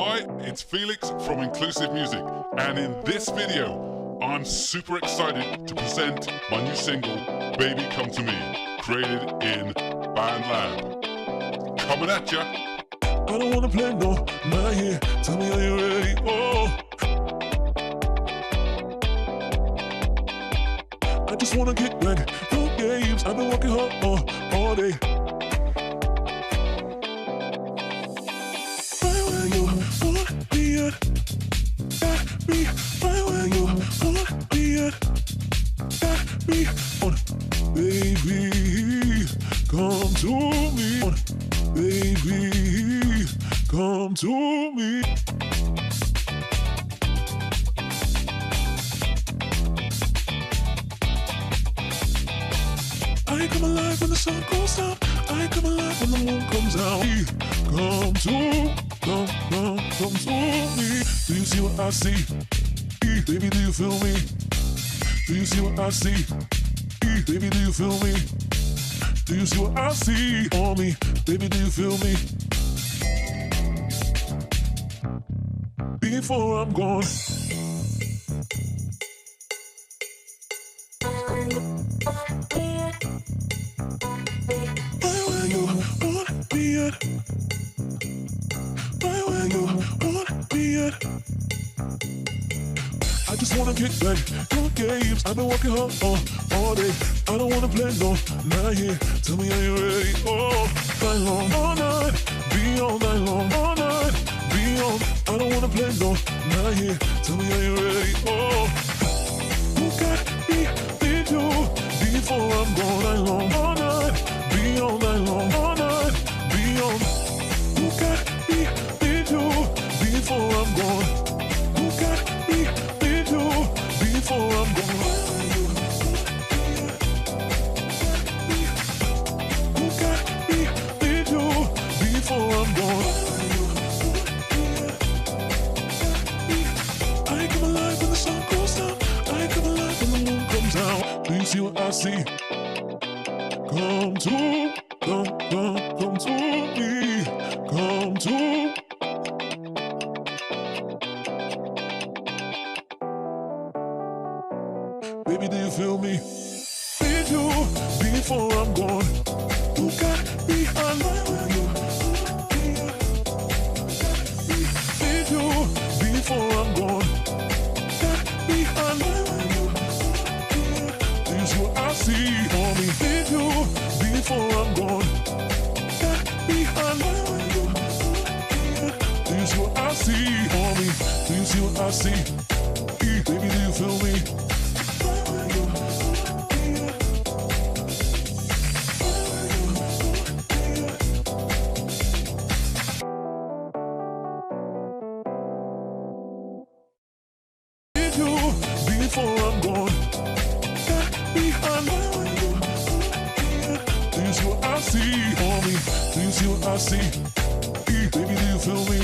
Hi, it's Pheelix from Inclusive Music, and in this video, I'm super excited to present my new single, Baby Come To Me, created in BandLab. Coming at ya! I don't wanna play no, not here. Tell me, are you ready? Oh, I just wanna get back, no games. I've been working hard all day. Right where you wanna be at, got me. Right where you wanna be at, got me. On, baby, come to me. On, baby, come to me. I come alive when the sun goes down. I come alive when the moon comes out. Come to me. Do you see what I see? Baby, do you feel me? Do you see what I see? Baby, do you feel me? Do you see what I see on me? Baby, do you feel me? Before I'm gone. Right where you wanna be at. Right where you wanna be at. I just wanna kick back, no games. I've been working hard all day. I don't wanna play no, not here. Tell me, are you ready? Oh, night long, all night. Be all night long, all night. Be on. I don't wanna play no, not here. Tell me, are you ready? Oh, you got me with you before I'm gone. Night long, all night. Be all night long, all night. Be on. You got me with you before I'm gone. You got me with you before I'm gone. You got me with you before I'm gone. I come alive when the sun goes down. I come alive when the moon comes out. Do you see what I see? Come to me. Come to. Baby, do you feel me? With you before I'm gone. You got me alive when you with you before I'm gone. Got me alive when you. Do you see what I see on me? With you before I'm gone. Got me alive when you. Do you see what I see on me? Do you see what I see? Baby, do you feel me? Before I'm gone, got me alive when you. Do you see what I see on me? Do you see what I see? Baby, do you feel me?